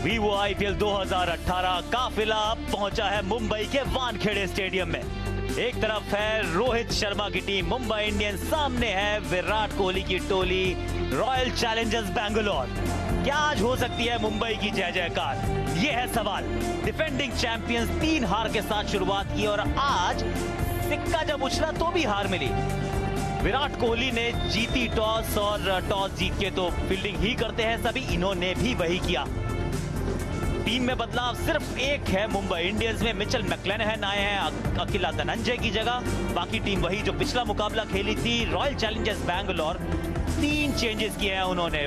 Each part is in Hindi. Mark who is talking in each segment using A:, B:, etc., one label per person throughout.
A: वीवो आईपीएल 2018 काफिला पहुंचा है मुंबई के वानखेड़े स्टेडियम में। एक तरफ है रोहित शर्मा की टीम मुंबई इंडियंस, सामने है विराट कोहली की टोली रॉयल चैलेंजर्स बैंगलोर। क्या आज हो सकती है मुंबई की जय जयकार, ये है सवाल। डिफेंडिंग चैंपियंस 3 हार के साथ शुरुआत की और आज सिक्का जब उछला तो भी हार मिली। विराट कोहली ने जीती टॉस और टॉस जीत के तो फील्डिंग ही करते हैं सभी, इन्होंने भी वही किया। टीम में बदलाव सिर्फ एक है मुंबई इंडियंस में, मिचेल मैक्लेनहन आए हैं अकेला धनंजय की जगह। बाकी टीम वही जो पिछला मुकाबला खेली थी। रॉयल चैलेंजर्स बैंगलोर 3 चेंजेस किए हैं उन्होंने।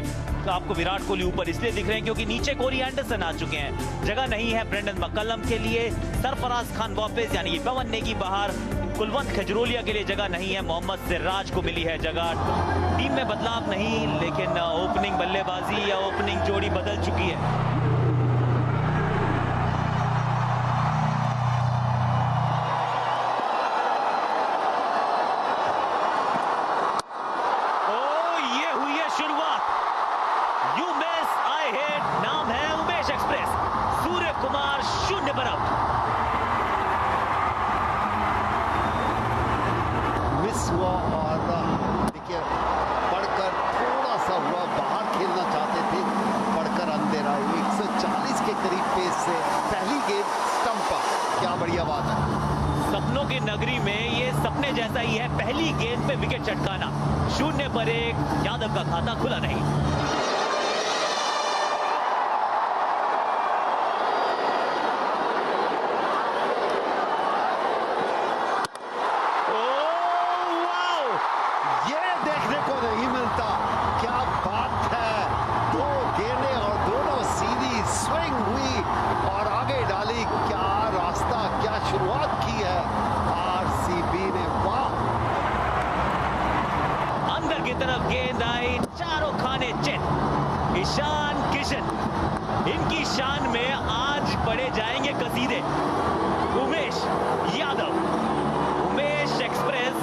A: आपको विराट कोहली ऊपर इसलिए दिख रहे हैं क्योंकि नीचे कोरी एंडरसन आ चुके हैं, जगह नहीं है ब्रेंडन मक्कलम के लिए। सरफराज खान वापस यानी पवन नेगी बाहर, कुलवंत खजरोलिया के लिए जगह नहीं है, मोहम्मद सिराज को मिली है जगह। टीम में बदलाव नहीं, लेकिन ओपनिंग बल्लेबाजी या ओपनिंग जोड़ी बदल चुकी है। नाम है उमेश एक्सप्रेस। सूर्य कुमार 0 पर आउट।
B: मिस हुआ और देखिए पढ़कर थोड़ा सा हुआ, बाहर खेलना चाहते थे, पढ़कर अंधेरा। 140 के करीब पेस से पहली गेंद स्टंप पर, क्या बढ़िया बात है।
A: सपनों की नगरी में ये सपने जैसा ही है, पहली गेंद पे विकेट चटकाना। 0 पर 1, यादव का खाता खुला नहीं।
B: नहीं मिलता, क्या बात है। 2 गेंदें और दोनों सीधी स्विंग हुई और आगे डाली। क्या रास्ता, क्या शुरुआत की है आरसीबी ने, वाह।
A: अंदर की तरफ गेंद आई, चारों खाने चित। ईशान किशन, इनकी शान में आज पढ़े जाएंगे कसीदे। उमेश यादव, उमेश एक्सप्रेस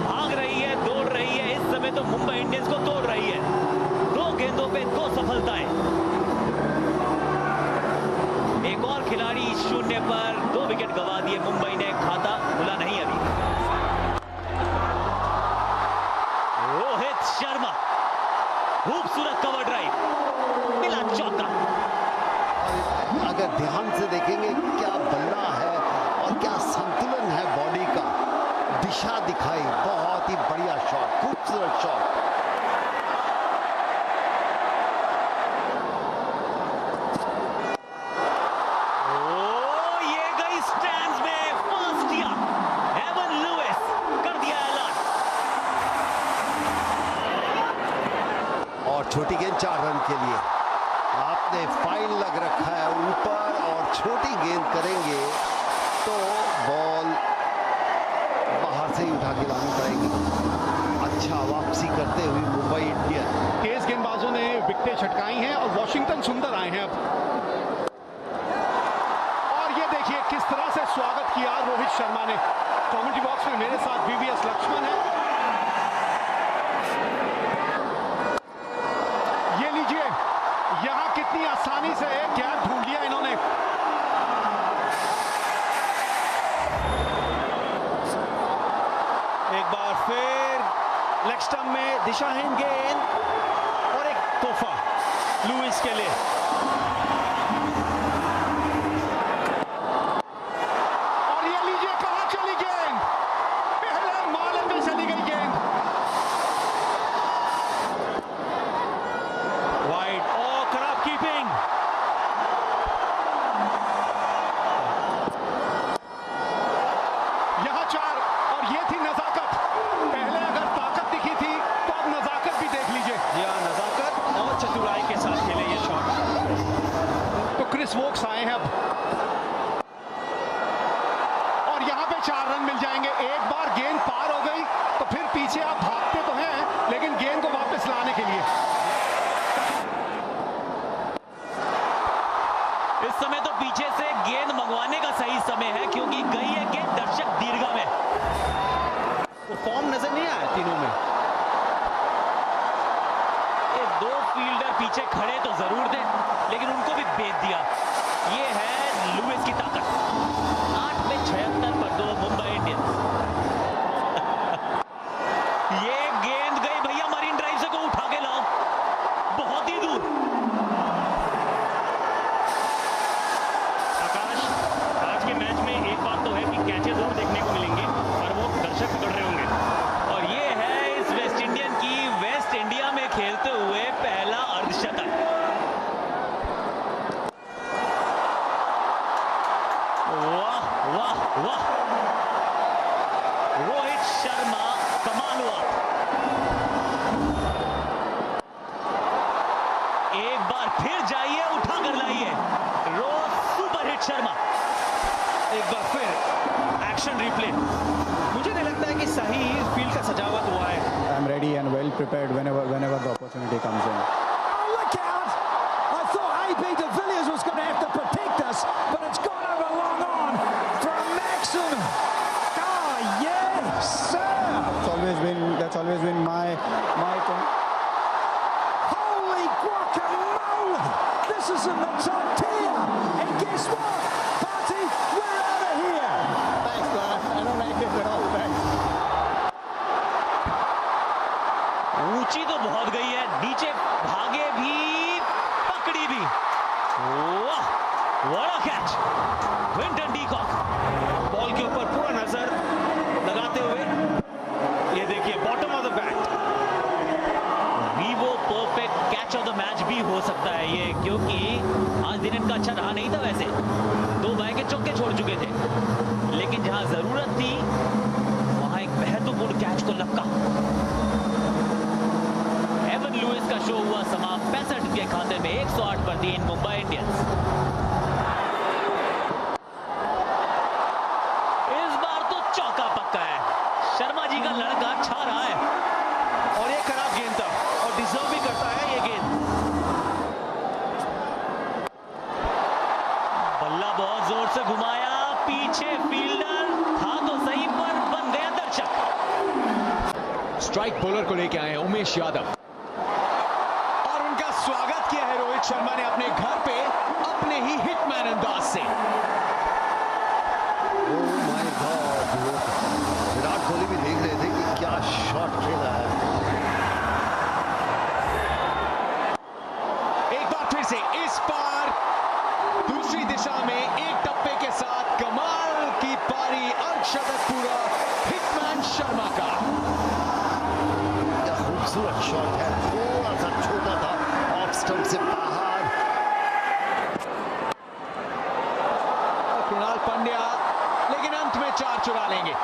A: भाग रही है, दौड़ रही है, इस समय तो मुंबई इंडियंस को तोड़ रही है। 2 गेंदों पे 2 सफलताएं। एक और खिलाड़ी 0 पर 2 विकेट गंवा दिए मुंबई ने, खाता खुला नहीं अभी। रोहित शर्मा, खूबसूरत कवर ड्राइव, मिला चौका।
B: अगर ध्यान से देखेंगे क्या बल्ला है और क्या संतुलन है बॉडी का, दिशा दिखाई, बहुत ही बढ़िया शॉट, खूबसूरत शॉट।
A: ये गई स्टैंड्स में, फर्स्ट किया एवन लुइस, कर दिया ऐलान।
B: और छोटी गेंद 4 रन के लिए। आपने फाइन लग रखा है ऊपर और छोटी गेंद करेंगे तो बॉल बाहर से ही उठा के लानी पड़ेगी। अच्छा वापसी करते हुए मुंबई इंडियन।
C: तेज गेंदबाजों ने विकेटें छटकाई हैं और वॉशिंगटन सुंदर आए हैं अब। और ये देखिए किस तरह से स्वागत किया रोहित शर्मा ने। कमेंट्री बॉक्स में मेरे साथ वीवीएस लक्ष्मण है। ये लीजिए, यहां कितनी आसानी से कैच ढूंढ लिया इन्होंने। एक बार फिर लेग स्टंप में दिशाहीन गेंद और एक तोहफा लुइस के लिए। और ये लीजिए कहां चली गेंद, पहले माले में चली गई गेंद। वाइड और खराब कीपिंग। यहां 4 और ये थी नजाकत। पहले अगर ताकत दिखी थी तो अब नजाकत भी देख लीजिए। या नजाकत और चतुराई के साथ खेले ये शॉट। तो क्रिस वोक्स आए हैं अब और यहां पे 4 रन मिल जाएंगे। एक बार गेंद पार हो गई तो फिर पीछे आप भागते तो हैं, लेकिन गेंद को वापस लाने के लिए।
A: इस समय तो पीछे से गेंद मंगवाने का सही समय है क्योंकि गई है गेंद दर्शक दीर्घा में।
C: तो फॉर्म नजर नहीं आया तीनों में।
A: एक दो फील्डर पीछे खड़े तो जरूर थे, लेकिन उनको भी बेच दिया। ये है लुइस की ताकत। 8 में 76 पर 2 मुंबई इंडियंस। ये गेंद गई भैया मरीन ड्राइव से, को उठा के लाओ, बहुत ही दूर।
D: आकाश, आज के मैच में एक बात तो है कि कैचेस जरूर देखने को मिलेंगे और वो दर्शक पकड़ रहे होंगे।
A: और ये है इस वेस्ट इंडियन की वेस्ट इंडिया में खेलते हुए पहला अर्धशतक। वाह वाह वाह, रोहित शर्मा कमाल हुआ। एक बार फिर जाइए, उठा कर लाइए, सुपर हिट शर्मा। एक बार फिर एक्शन रिप्ले। मुझे नहीं लगता है कि सही फील्ड का सजावट हुआ है।
E: I'm ready and well prepared whenever the opportunity comes in.
F: Oh, look out! I thought AB de Villiers was going to have to protect us, but it's gone over long on from Maxim. Ah, yes, sir!
E: That's always been my
F: Holy guacamole! This is in the top tier, and guess what? Party, we're out of here.
E: Thanks, man. I don't like this at all. Thanks.
A: ऊंची तो बहुत गई है, नीचे भागे भी, पकड़ी भी। वाह, what a catch! Quinton de Kock ball के ऊपर पूरा नजर लगाते हुए, ये देखिए bottom of the bat. Vivo perfect catch of the match भी हो सकता है ये, क्योंकि आज दिन इनका अच्छा रहा नहीं था। वैसे 2 बाय के चौके छोड़ चुके थे, लेकिन जहां जरूरत थी वहां एक महत्वपूर्ण कैच को लपका। एवन लुइस का शो हुआ समाप्त 65 के खाते में 108 पर 3 मुंबई इंडियंस। इस बार तो चौका पक्का है, शर्मा जी का लड़का छा रहा है। और ये खराब गेंद था और डिजर्व भी करता है ये गेंद। बल्ला बहुत जोर से घुमाया, पीछे फील्डर था तो सही पर बन गया दर्शक।
C: स्ट्राइक बॉलर को लेके आए हैं उमेश यादव, और उनका स्वागत किया है रोहित शर्मा ने अपने घर पे अपने ही हिटमैन अंदाज से।
B: Oh my God, Virat Kohli भी देख रहे थे कि क्या शॉट खेला है।
C: एक बार फिर से इस बार दूसरी दिशा में एक टप्पे के साथ कमाल की पारी, अर्धशतक पूरा हिटमैन शर्मा का।
B: क्या खूबसूरत शॉट है, थोड़ा सा छोटा था, ऑफ स्टंप से बाहर।
C: कृणाल पंड्या लेकिन अंत में 4 चुरा लेंगे।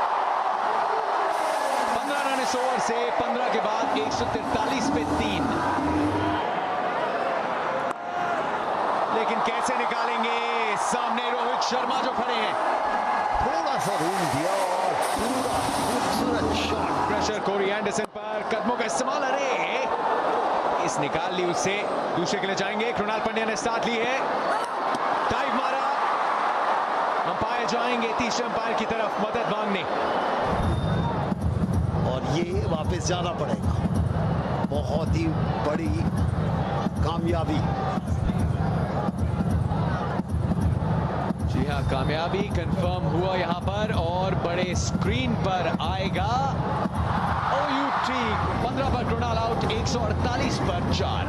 C: 15 रन इस ओवर से, 15 के बाद 143 पे 3। लेकिन कैसे निकालेंगे, सामने रोहित शर्मा जो खड़े हैं।
B: थोड़ा सा रूम दिया और पूरा खूबसूरत शॉट।
C: प्रेशर कोरी एंडरसन पर, कदमों का इस्तेमाल, अरे इस निकाल ली उससे, दूसरे के लिए जाएंगे। कृणाल पंड्या ने स्टार्ट ली है, डाइव मारा, अंपायर जाएंगे तीसरे अंपायर की तरफ मदद मांगने।
B: और ये वापस जाना पड़ेगा, बहुत ही बड़ी कामयाबी।
C: जी हाँ, कामयाबी कंफर्म हुआ यहां पर, और बड़े स्क्रीन पर आएगा OUT। 15 पर कृणाल आउट, 148 पर 4।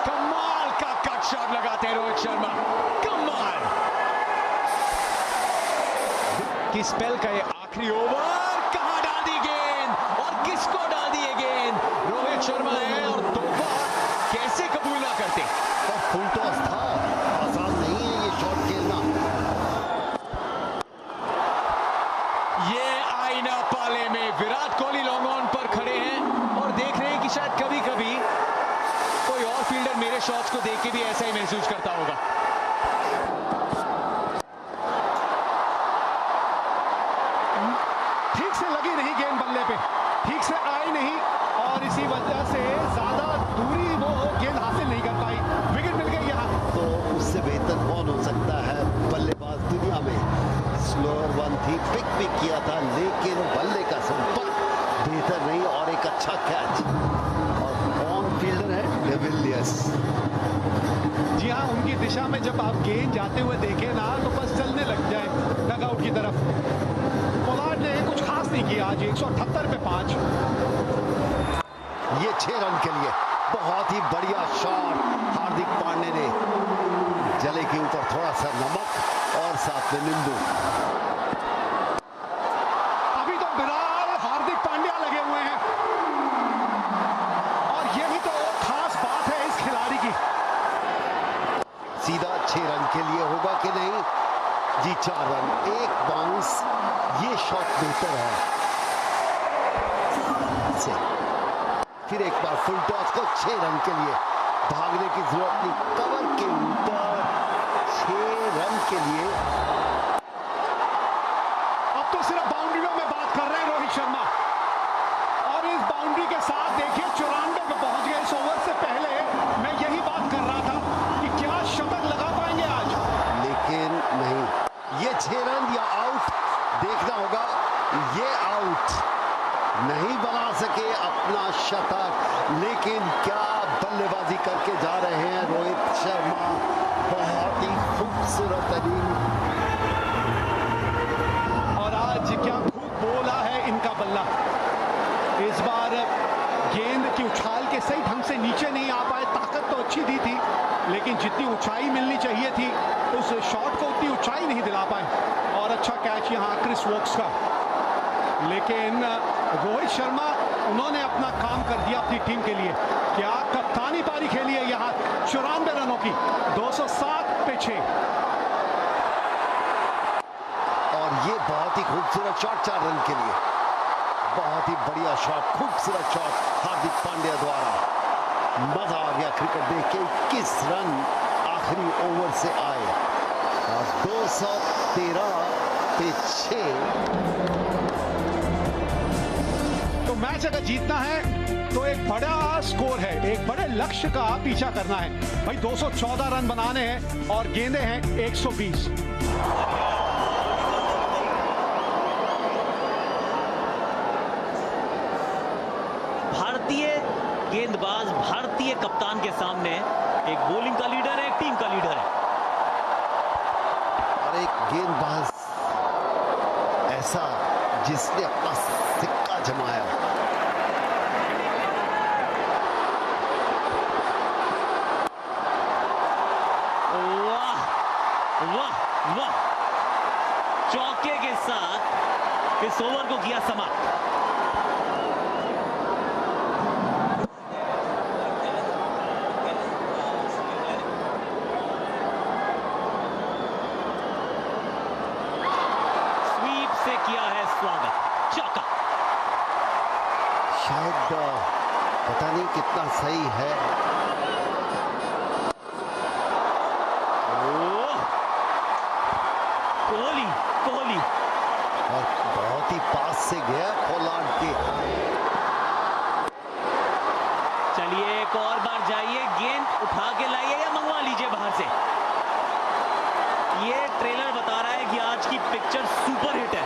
C: कमाल का कट शॉट लगाते हैं रोहित शर्मा, कमाल की स्पेल का ये आखिरी ओवर। कहां डाल दी गेंद और किसको डाल दी ये गेंद, रोहित शर्मा है और तोहफा कैसे कबूल ना करते।
B: और फुल टॉस था, आसान नहीं है ये शॉट खेलना।
C: ये आईना पाले में विराट कोहली लॉन्ग ऑन पर खड़े हैं और देख रहे हैं कि शायद कभी कभी कोई और फील्डर मेरे शॉट्स को देख के भी ऐसा ही महसूस करता होगा।
D: ठीक से लगी नहीं गेंद बल्ले पे, ठीक से आई नहीं, और इसी वजह से ज्यादा दूरी वो गेंद हासिल नहीं कर पाई, विकेट मिल गई यहाँ।
B: तो उससे बेहतर कौन हो सकता है बल्लेबाज दुनिया में। स्लोअर वन थी, पिक भी किया था, लेकिन बल्ले का संपर्क बेहतर नहीं और एक विलियर्स।
D: जी हाँ, उनकी दिशा में जब आप गेंद जाते हुए देखें ना तो बस चलने लग जाए डगआउट की तरफ। पोलार्ड ने कुछ खास नहीं किया आज, 178 पे 5।
B: ये 6 रन के लिए बहुत ही बढ़िया शॉट। हार्दिक पांड्या ने जले के ऊपर थोड़ा सा नमक और साथ में नींबू।
D: अभी तो विराट हार्दिक पांड्या लगे हुए हैं और ये भी तो खास बात है इस खिलाड़ी की।
B: सीधा 6 रन के लिए होगा कि नहीं? जी 4 रन, एक बाउंस। ये शॉट बेहतर है से। फिर एक बार फुल टॉस को 6 रन के लिए, भागने की जरूरत नहीं, कवर के ऊपर 6 रन के लिए।
D: अब तो सिर्फ बाउंड्रियों में बात कर रहे हैं रोहित शर्मा और इस बाउंड्री के साथ देखिए 94 पे पहुंच गए। इस ओवर से पहले मैं यही बात कर रहा था कि क्या शतक लगा पाएंगे आज,
B: लेकिन नहीं। ये 6 रन या आउट देखना होगा। ये आउट नहीं बना सके अपना शतक, लेकिन क्या बल्लेबाजी करके जा रहे हैं रोहित शर्मा। बहुत ही खूबसूरत इनिंग।
D: और आज क्या खूब बोला है इनका बल्ला। इस बार गेंद की उछाल के सही ढंग से नीचे नहीं आ पाए। ताकत तो अच्छी दी थी, लेकिन जितनी ऊंचाई मिलनी चाहिए थी उस शॉट को उतनी ऊंचाई नहीं दिला पाए। और अच्छा कैच यहाँ क्रिस वोक्स का, लेकिन रोहित शर्मा उन्होंने अपना काम कर दिया अपनी टीम के लिए। क्या कप्तानी पारी खेली है यहाँ 94 रनों की, 207 पे 6।
B: और ये बहुत ही खूबसूरत शॉट 4 रन के लिए। बहुत ही बढ़िया शॉट, खूबसूरत शॉट हार्दिक पांड्या द्वारा। मजा आ गया क्रिकेट देख के। 21 रन आखिरी ओवर से आए और 213 पे 6।
D: तो मैच अगर जीतना है तो एक बड़ा स्कोर है, एक बड़े लक्ष्य का पीछा करना है भाई। 214 रन बनाने हैं और गेंदें हैं 120।
A: भारतीय गेंदबाज भारतीय कप्तान के सामने एक बॉलिंग का लीडर है, एक टीम का लीडर है।
B: और एक गेंदबाज ऐसा जिसने अपना सिक्का जमाया।
A: वाह वाह वाह, चौके के साथ इस ओवर को किया समाप्त। स्वीप से किया है स्वागत, चौका।
B: शायद पता नहीं कितना सही है।
A: कोहली कोहली
B: और बहुत ही पास से गया पोलार्ड के।
A: चलिए एक और बार जाइए, गेंद उठा के लाइए या मंगवा लीजिए बाहर से। ये ट्रेलर बता रहा है कि आज की पिक्चर सुपर हिट है।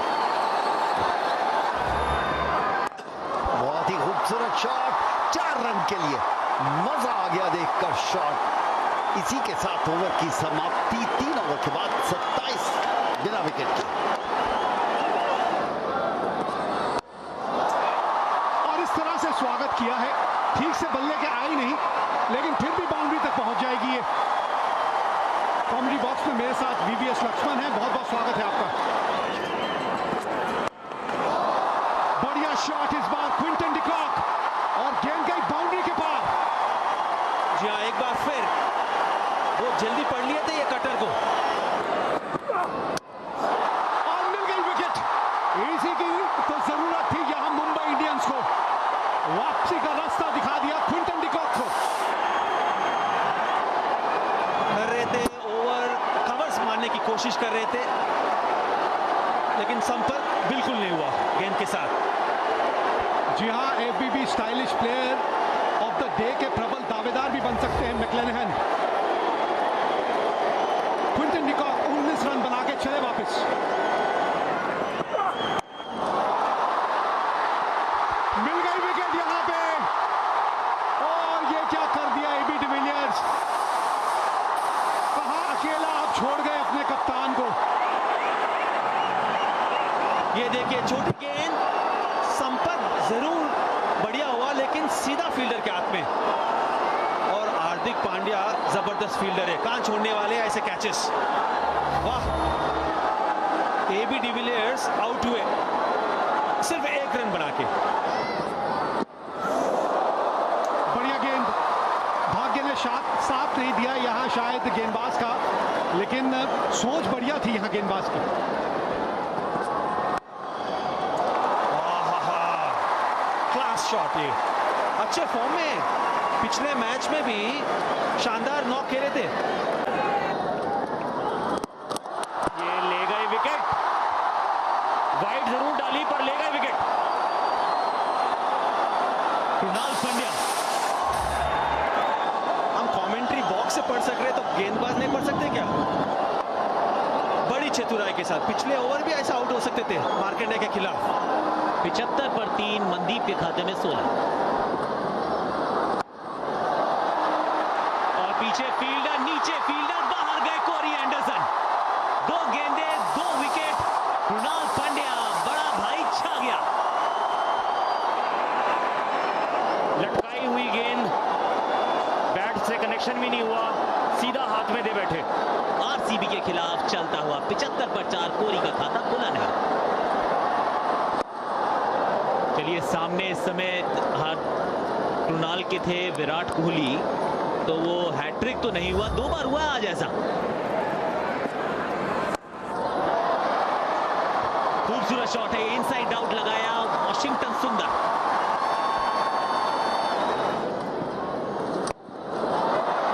B: बहुत ही खूबसूरत शॉट 4 रन के लिए। मजा आ गया देखकर शॉट। इसी के साथ ओवर की समाप्ति। 3 ओवर के बाद 27 बिना विकेट के।
D: और इस तरह से स्वागत किया है, ठीक से बल्ले के आई नहीं, लेकिन फिर भी बाउंड्री तक पहुंच जाएगी ये। कॉमेडी बॉक्स में मेरे साथ VVS लक्ष्मण है, बहुत बहुत स्वागत है आपका। बढ़िया शॉट इस बार क्विंटन डिकॉक और गेंद गई बाउंड्री के पार।
A: जी हाँ, एक बार फिर वो जल्दी पढ़ लिए थे ये कटर को।
D: और मिल गई विकेट। इसी की तो जरूरत थी यहां मुंबई इंडियंस को। वापसी का रास्ता दिखा दिया क्विंटन डिकॉक को।
A: कर रहे थे ओवर कवर्स मारने की कोशिश कर रहे थे, लेकिन संपर्क बिल्कुल नहीं हुआ गेंद के साथ।
D: जी हां, ABB stylish player of the day के प्रबल दावेदार भी बन सकते हैं मैक्लेनहन। क्विंटन डिकॉक 19 रन बना के चले वापस। मिल गई विकेट यहां पे और ये क्या कर दिया AB डिविलियर्स।
C: हार्दिक पांड्या जबरदस्त फील्डर है, कहां छोड़ने वाले ऐसे कैचेस। वाह, एबी डिविलियर्स आउट हुए सिर्फ 1 रन बना के।
D: बढ़िया गेंद, भाग्य ने साथ नहीं दिया यहां शायद गेंदबाज का, लेकिन सोच बढ़िया थी यहां गेंदबाज की।
C: क्लास शॉट, ये अच्छे फॉर्म में, पिछले मैच में भी शानदार नॉक खेले थे।
A: ये ले गए विकेट, वाइड जरूर डाली पर ले गए विकेट। कृणाल पंड्या,
C: हम कमेंट्री बॉक्स से पढ़ सक रहे तो गेंदबाज नहीं पढ़ सकते क्या? बड़ी चतुराई के साथ पिछले ओवर भी ऐसा आउट हो सकते थे मार्कंडे के खिलाफ।
A: 75 पर 3, मनदीप के खाते में 16। और पीछे फील्डर, नीचे फील्डर, बाहर गए कोरी एंडरसन। 2 गेंदे 2 विकेट। कृणाल पंड्या, बड़ा भाई छा गया। लटकाई हुई गेंद, बैट से कनेक्शन भी नहीं हुआ, सीधा हाथ में दे बैठे। आरसीबी के खिलाफ चलता हुआ 75 पर 4, कोरी का खाता खुला नहीं। चलिए, सामने इस समय कृणाल के थे विराट कोहली, तो वो हैट्रिक तो नहीं हुआ, 2 बार हुआ आज ऐसा। खूबसूरत शॉट है, इनसाइड आउट लगाया वॉशिंगटन सुंदर।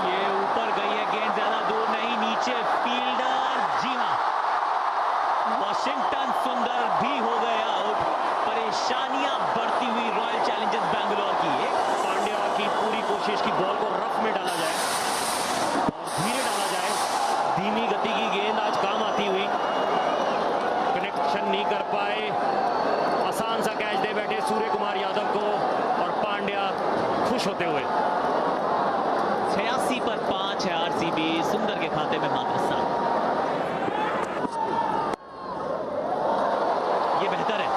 A: ये ऊपर गई है गेंद, ज्यादा दूर नहीं, नीचे फील्डर, जी हां, वॉशिंगटन सुंदर भी हो गए आउट। परेशानियां बढ़ती हुई रॉयल चैलेंजर्स बैंगलोर की। पांड्या की पूरी कोशिश की बॉल को रफ में डाला जाए और धीरे डाला जाए, धीमी गति की गेंद आज काम आती हुई, कनेक्शन नहीं कर पाए, आसान सा कैच दे बैठे सूर्य कुमार यादव को, और पांड्या खुश होते हुए। 86 पर 5 है आरसीबी, सुंदर के खाते में मात्र 7। ये बेहतर है,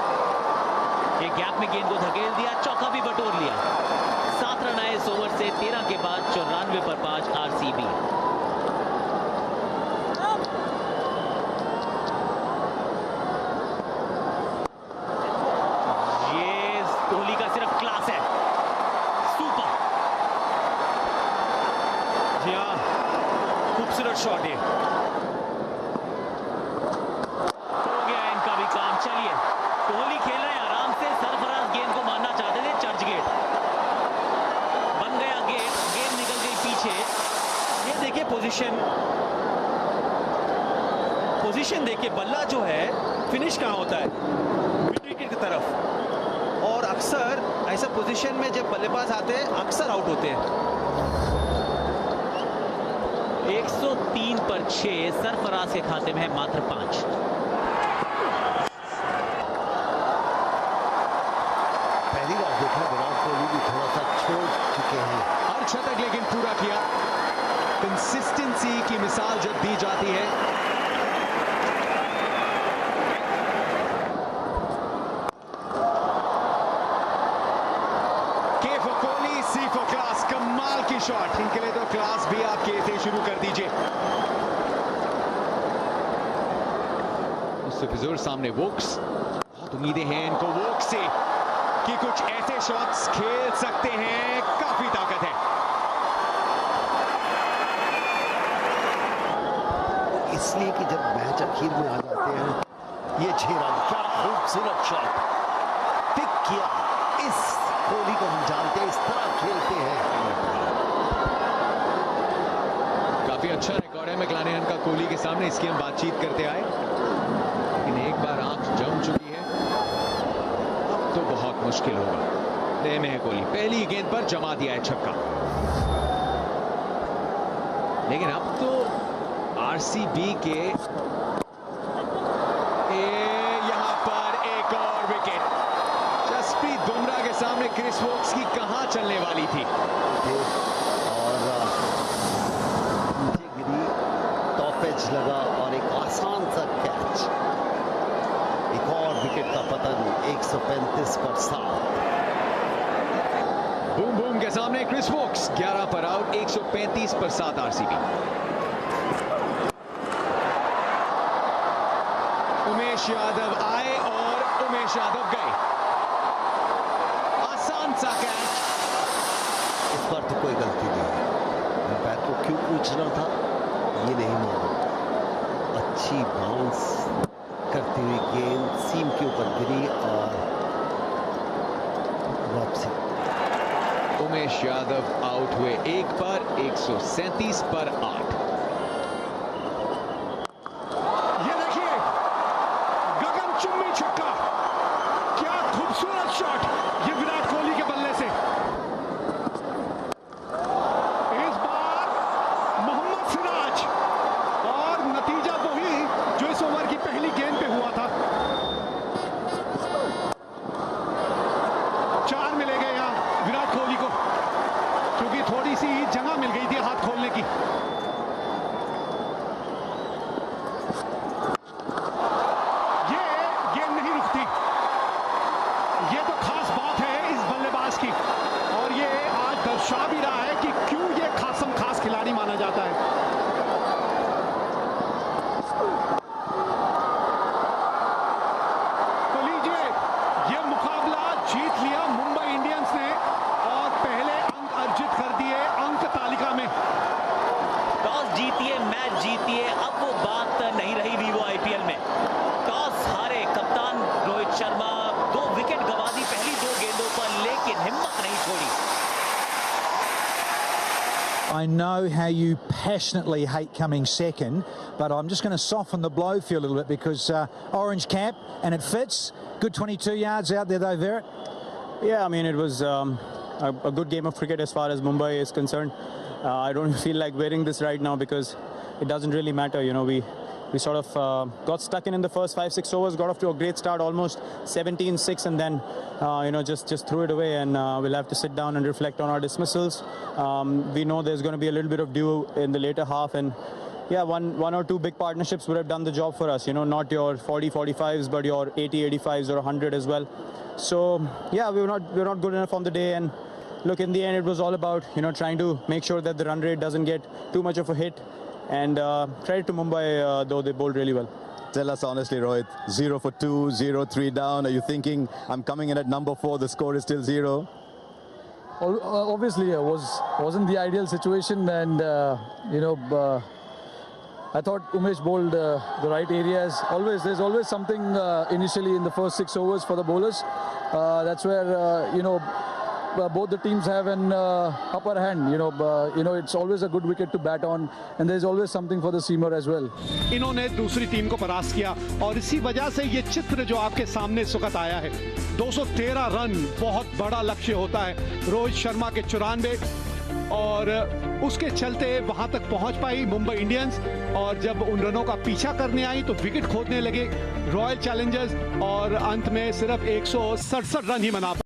A: ये गैप में गेंद को धकेल दिया, चौका भी बटोर लिया। 7 रन आए इस ओवर से, 13 के बाद 94 पर 5 आरसीबी। ये कोहली का सिर्फ क्लास है, सुपर।
C: जी हाँ, खूबसूरत शॉट है।
A: हो गया इनका भी काम। चलिए, कोहली खेल रहे हैं आराम से, सरफराज गेंद को मारना चाहते थे, चर्च गेट बन गया, गेंद निकल गई पीछे।
C: ये देखिए पोजीशन देखिए, बल्ला जो है फिनिश कहां होता है, मिड विकेट की तरफ, और अक्सर ऐसा पोजीशन में जब बल्लेबाज आते हैं अक्सर आउट होते हैं।
A: 103 पर 6, सरफराज के खाते में है मात्र 5।
B: पहली बार देखा विराट कोहली भी थोड़ा सा छोड़ चुके हैं।
D: हर शतक लेकिन पूरा किया। कंसिस्टेंसी की मिसाल जब दी जाती है, K for Kohli, C for class. कमाल की शॉट, इनके लिए तो क्लास भी आप के से शुरू कर दीजिए। उससे फिजूर सामने वोक्स, बहुत उम्मीदें हैं इनको वोक्स से कि कुछ ऐसे शॉट्स खेल सकते हैं, काफी ताकत है।
B: इसलिए कि जब मैच आखिर में आ जाते हैं, ये 6 रन, क्या खूबसूरत शॉट पिक किया। इस कोहली को हम जानते हैं, इस तरह खेलते हैं।
D: काफी अच्छा रिकॉर्ड है मैक्लानेन का कोहली के सामने, इसकी हम बातचीत करते आए, लेकिन एक बार आंख जम चुकी है, अब तो बहुत मुश्किल होगा। तय में है कोहली, पहली गेंद पर जमा दिया है छक्का, लेकिन अब तो आरसीबी के यहां पर एक और विकेट। जसप्रीत बुमराह के सामने क्रिस वोक्स की कहां चलने वाली थी,
B: और नीचे गिरी, टॉप एज लगा और एक आसान सा कैच। एक और विकेट का पतन, 135 पर 7।
D: बूम बूम
C: उनके सामने क्रिस वोक्स 11 पर आउट, 135 पर 7 आरसीबी। उमेश यादव आए और उमेश यादव गए। आसान सा कैच।
B: इस बार तो कोई गलती नहीं है, अंपायर को क्यों पूछना था ये नहीं मालूम। अच्छी बाउंस करती हुई गेंद सीम के ऊपर गिरी और वापसी।
C: उमेश यादव आउट हुए 1 पर, 137 पर 8।
D: ये देखिए गगनचुंबी छक्का, क्या खूबसूरत शॉट ये विराट कोहली के बल्ले से। इस बार मोहम्मद सिराज, और नतीजा वही जो इस ओवर की पहली गेंद पे हुआ था। 4 मिले गए यहां विराट कोहली को, क्योंकि थोड़ी सी जगह मिल गई थी हाथ खोलने की। ये गेंद नहीं रुकती, ये तो खास बात है इस बल्लेबाज की, और ये आज दर्शा भी रहा है कि क्यों ये खासम खास खिलाड़ी माना जाता है। तो लीजिए, ये मुकाबला जीत लिया मुंबई इंडियंस ने और पहले अंक अर्जित कर दिए अंक तालिका में।
A: टॉस जीतिए, मैच जीतिए, अब वो बात नहीं रही वीवो आईपीएल में। टॉस हारे कप्तान रोहित शर्मा, 2 विकेट गंवा दी पहली 2 गेंदों पर, लेकिन हिम्मत नहीं छोड़ी।
F: I know how you passionately hate coming second, but I'm just going to soften the blow for you a little bit because orange cap and it fits. Good 22 yards out there though, Virat.
E: Yeah, I mean, it was a good game of cricket as far as Mumbai is concerned. I don't feel like wearing this right now because it doesn't really matter. You know, we sort of got stuck in the first 5-6 overs, got off to a great start, almost 17-6, and then you know, just threw it away, and we'll have to sit down and reflect on our dismissals. We know there's going to be a little bit of dew in the later half, and yeah, one or two big partnerships would have done the job for us. You know, not your 40-45s, but your 80-85s or 100 as well. So yeah, we're not good enough on the day, and look, in the end, it was all about, you know, trying to make sure that the run rate doesn't get too much of a hit. And credit to Mumbai, though they bowled really well.
G: Tell us honestly, Rohit, 0 for 2, 0-3 down. Are you thinking, I'm coming in at number 4, the score is still 0?
H: Obviously, it wasn't the ideal situation, and you know, I thought Umesh bowled the right areas. There's always something initially in the first 6 overs for the bowlers. That's where you know, both the teams have an upper hand. You know, it's always a good wicket to bat on, and there's always something for the seamer as well.
D: इन्होंने दूसरी टीम को परास्त किया और इसी वजह से ये चित्र जो आपके सामने इस वक्त आया है। 213 रन बहुत बड़ा लक्ष्य होता है रोहित शर्मा के 94, और उसके चलते वहां तक पहुंच पाई मुंबई इंडियंस, और जब उन रनों का पीछा करने आई तो विकेट खोदने लगे रॉयल चैलेंजर्स, और अंत में सिर्फ 167 रन ही बना